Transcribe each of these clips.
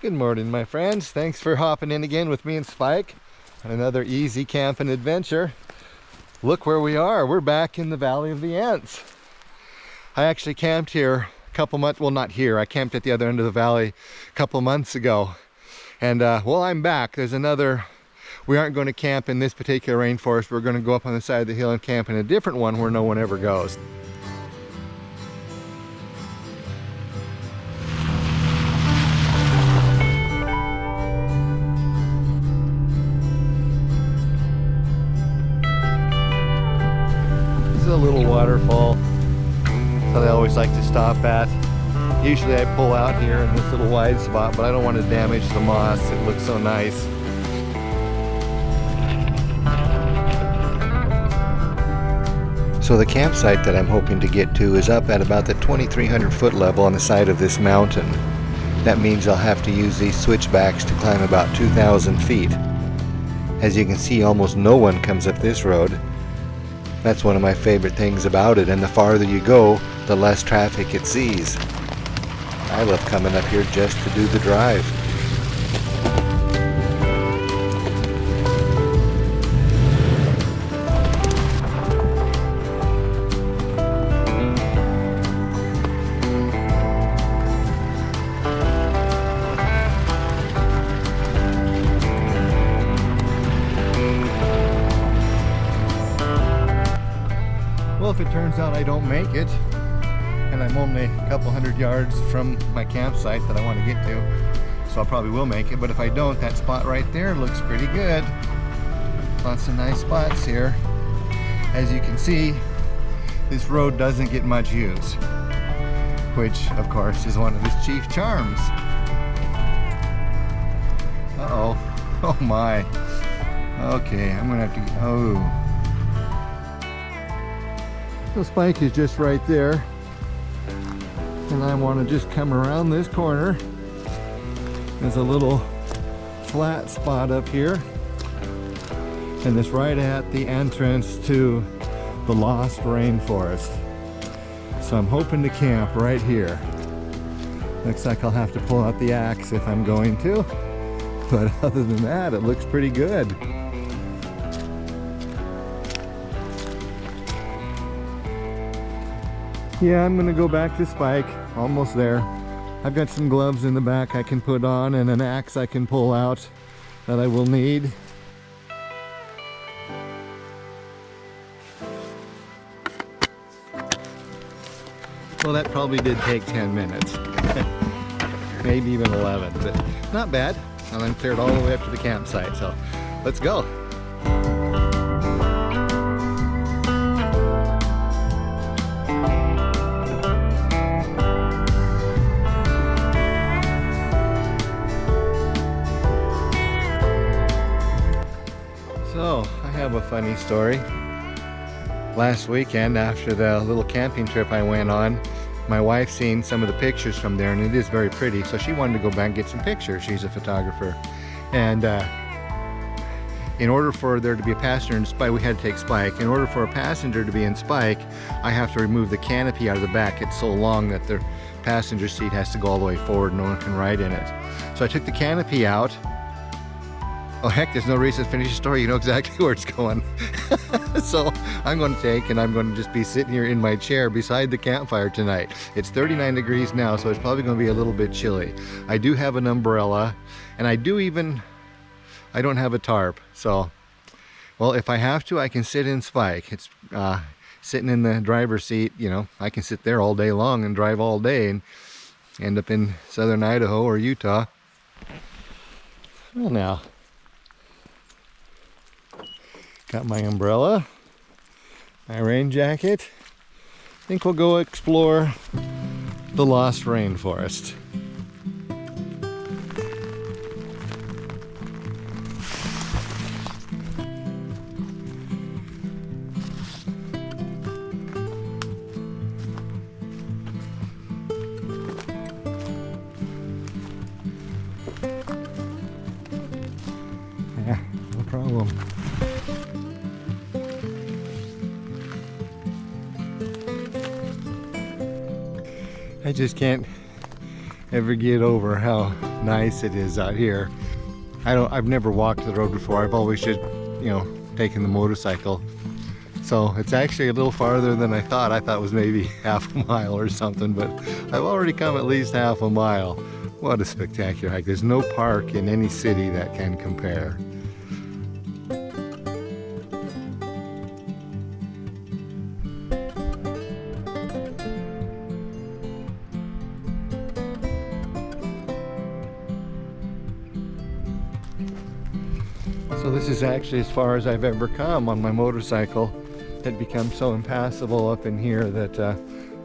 Good morning, my friends. Thanks for hopping in again with me and Spike on another easy camping adventure. Look where we are. We're back in the Valley of the Ants. I actually camped here a couple months, well, not here. I camped at the other end of the valley a couple months ago. And well, I'm back. There's another, we aren't going to camp in this particular rainforest. We're going to go up on the side of the hill and camp in a different one where no one ever goes. A little waterfall that I always like to stop at. Usually I pull out here in this little wide spot, but I don't want to damage the moss. It looks so nice. So the campsite that I'm hoping to get to is up at about the 2,300 foot level on the side of this mountain. That means I'll have to use these switchbacks to climb about 2,000 feet. As you can see, almost no one comes up this road. That's one of my favorite things about it, and the farther you go, the less traffic it sees. I love coming up here just to do the drive. Well, if it turns out I don't make it, and I'm only a couple hundred yards from my campsite that I want to get to, so I probably will make it, but if I don't, that spot right there looks pretty good. Lots of nice spots here. As you can see, this road doesn't get much use, which of course is one of its chief charms. Uh-oh. Oh my. Okay, I'm gonna have to, oh. The Spike is just right there, and I want to just come around this corner. There's a little flat spot up here, and it's right at the entrance to the Lost Rainforest. So I'm hoping to camp right here. Looks like I'll have to pull out the axe if I'm going to, but other than that, it looks pretty good. Yeah, I'm gonna go back to Spike, almost there. I've got some gloves in the back I can put on and an axe I can pull out that I will need. Well, that probably did take 10 minutes, maybe even 11, but not bad. And I'm cleared all the way up to the campsite, so let's go. So, I have a funny story. Last weekend, after the little camping trip I went on, my wife seen some of the pictures from there, and it is very pretty, so she wanted to go back and get some pictures. She's a photographer. And in order for there to be a passenger in Spike, we had to take Spike. In order for a passenger to be in Spike, I have to remove the canopy out of the back. It's so long that the passenger seat has to go all the way forward. No one can ride in it. So I took the canopy out. Oh heck, there's no reason to finish the story. You know exactly where it's going. So I'm going to take, and I'm going to just be sitting here in my chair beside the campfire tonight. It's 39 degrees now, so it's probably going to be a little bit chilly. I do have an umbrella, and I don't have a tarp. So, well, if I have to, I can sit in Spike. It's sitting in the driver's seat, you know, I can sit there all day long and drive all day and end up in southern Idaho or Utah. Well, now, got my umbrella, my rain jacket. I think we'll go explore the Lost Rainforest. Yeah, no problem. I just can't ever get over how nice it is out here. I've never walked the road before. I've always just, taken the motorcycle. So it's actually a little farther than I thought. I thought it was maybe half a mile or something, but I've already come at least half a mile. What a spectacular hike. There's no park in any city that can compare. So this is actually as far as I've ever come on my motorcycle. It becomes so impassable up in here that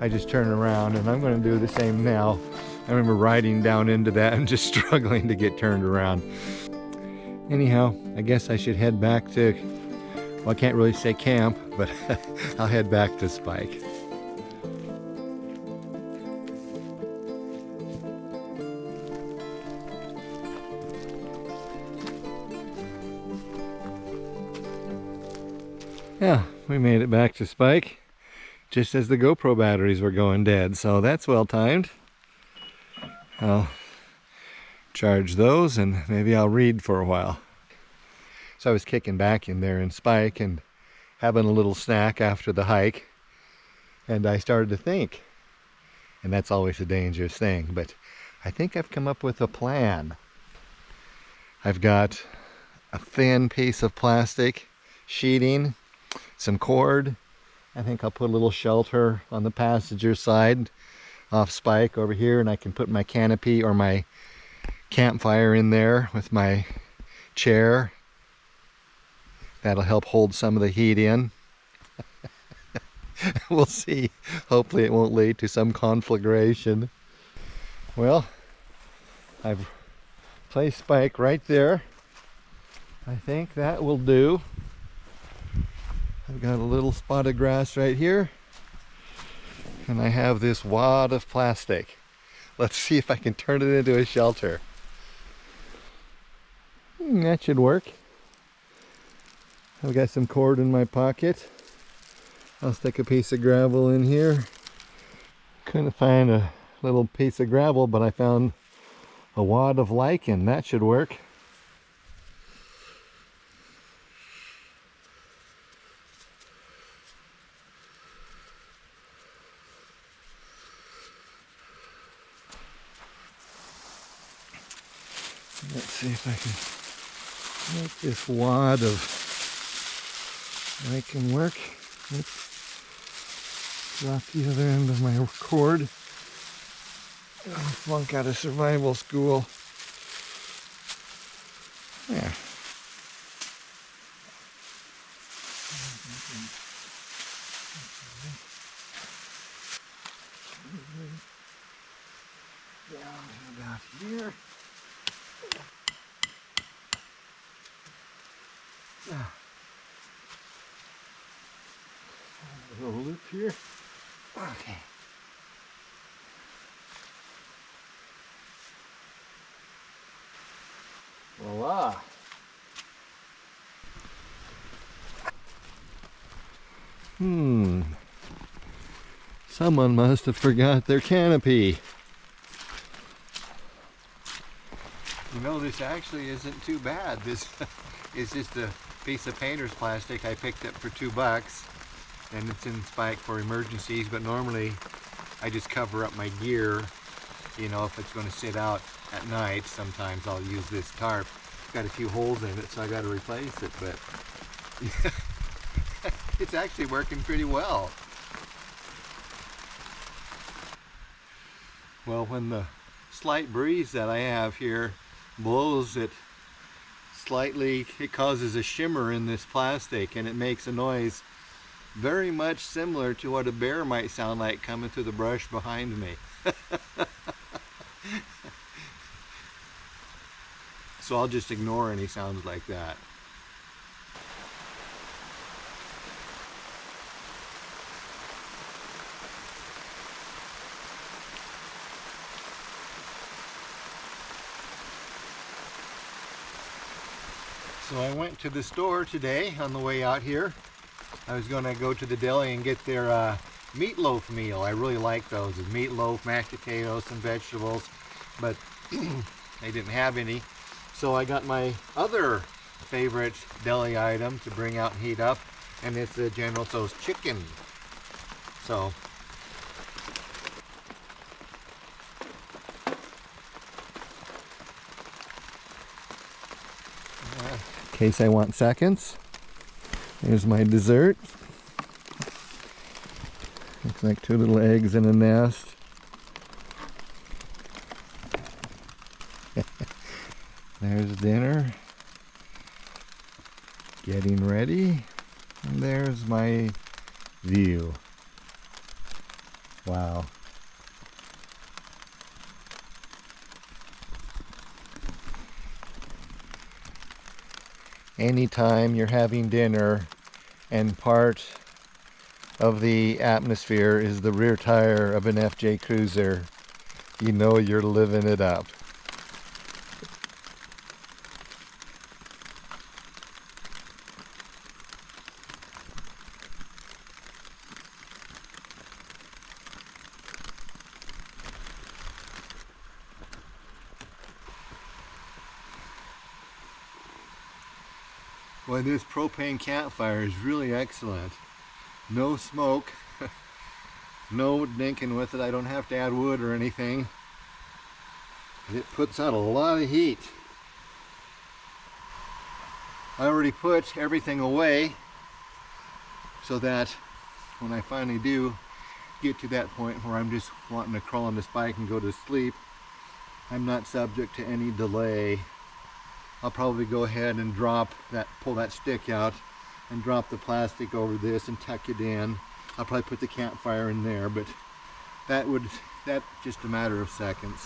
I just turn around, and I'm going to do the same now. I remember riding down into that and just struggling to get turned around. Anyhow, I guess I should head back to, well, I can't really say camp, but I'll head back to Spike. Yeah, we made it back to Spike just as the GoPro batteries were going dead, so that's well timed. I'll charge those and maybe I'll read for a while. So I was kicking back in there in Spike and having a little snack after the hike, and I started to think, and that's always a dangerous thing, but I think I've come up with a plan. I've got a thin piece of plastic sheeting, some cord. I think I'll put a little shelter on the passenger side off Spike over here, and I can put my canopy or my campfire in there with my chair. That'll help hold some of the heat in. We'll see. Hopefully it won't lead to some conflagration. Well, I've placed Spike right there. I think that will do. I've got a little spot of grass right here, and I have this wad of plastic. Let's see if I can turn it into a shelter. That should work. I've got some cord in my pocket. I'll stick a piece of gravel in here. Couldn't find a little piece of gravel, but I found a wad of lichen. That should work. Let's see if I can make this wad of lichen work. Oops. Drop the other end of my cord. I flunk out of survival school. Yeah. Down to about here. A little loop here. Okay. Voila. Someone must have forgot their canopy. You know, this actually isn't too bad. This is just a piece of painter's plastic I picked up for $2, and it's in Spike for emergencies, but normally I just cover up my gear. You know, if it's going to sit out at night, sometimes I'll use this tarp. It's got a few holes in it, so I got to replace it, but it's actually working pretty well. Well, when the slight breeze that I have here blows it slightly, it causes a shimmer in this plastic, and it makes a noise very much similar to what a bear might sound like coming through the brush behind me. So I'll just ignore any sounds like that. So I went to the store today on the way out here. I was going to go to the deli and get their meatloaf meal. I really like those. It's meatloaf, mashed potatoes, some vegetables. but they didn't have any. So I got my other favorite deli item to bring out and heat up, and it's the General Tso's chicken. So in case I want seconds, here's my dessert. Looks like 2 little eggs in a nest. There's dinner. Getting ready. And there's my view. Wow. Anytime you're having dinner and part of the atmosphere is the rear tire of an FJ Cruiser, you know you're living it up. Boy, this propane campfire is really excellent. No smoke, no dinking with it. I don't have to add wood or anything. It puts out a lot of heat. I already put everything away so that when I finally do get to that point where I'm just wanting to crawl on this bike and go to sleep, I'm not subject to any delay. I'll probably go ahead and pull that stick out and drop the plastic over this and tuck it in. I'll probably put the campfire in there, but that's just a matter of seconds.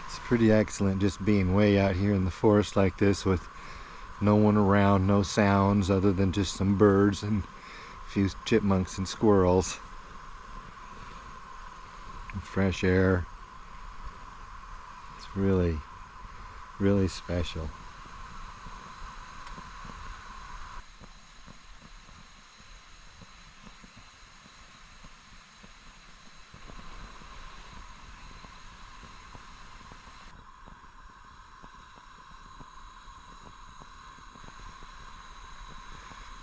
It's pretty excellent just being way out here in the forest like this with no one around, no sounds other than just some birds and a few chipmunks and squirrels. And fresh air. It's really special.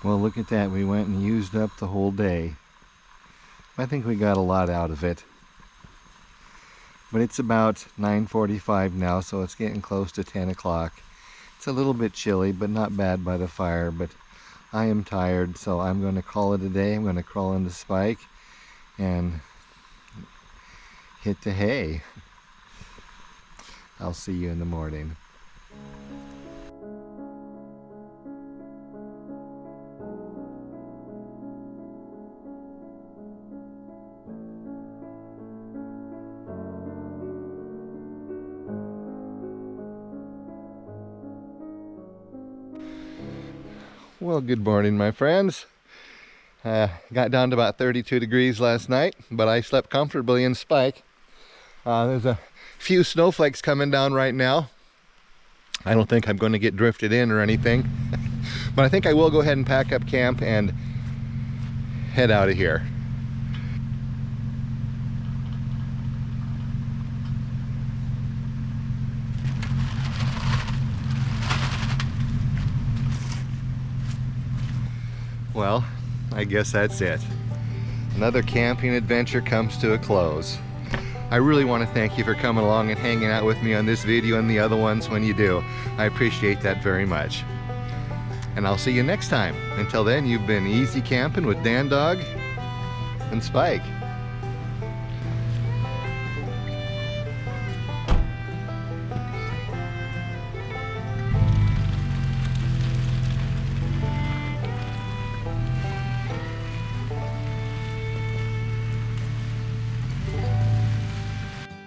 Well, look at that. We went and used up the whole day. I think we got a lot out of it. But it's about 9:45 now, so it's getting close to 10 o'clock. It's a little bit chilly, but not bad by the fire. But I am tired, so I'm going to call it a day. I'm going to crawl into Spike and hit the hay. I'll see you in the morning. Well, good morning, my friends. Got down to about 32 degrees last night, but I slept comfortably in Spike. There's a few snowflakes coming down right now. I don't think I'm going to get drifted in or anything, but I think I will go ahead and pack up camp and head out of here. Well, I guess that's it. Another camping adventure comes to a close. I really want to thank you for coming along and hanging out with me on this video and the other ones when you do. I appreciate that very much. And I'll see you next time. Until then, you've been easy camping with Dan Dog and Spike.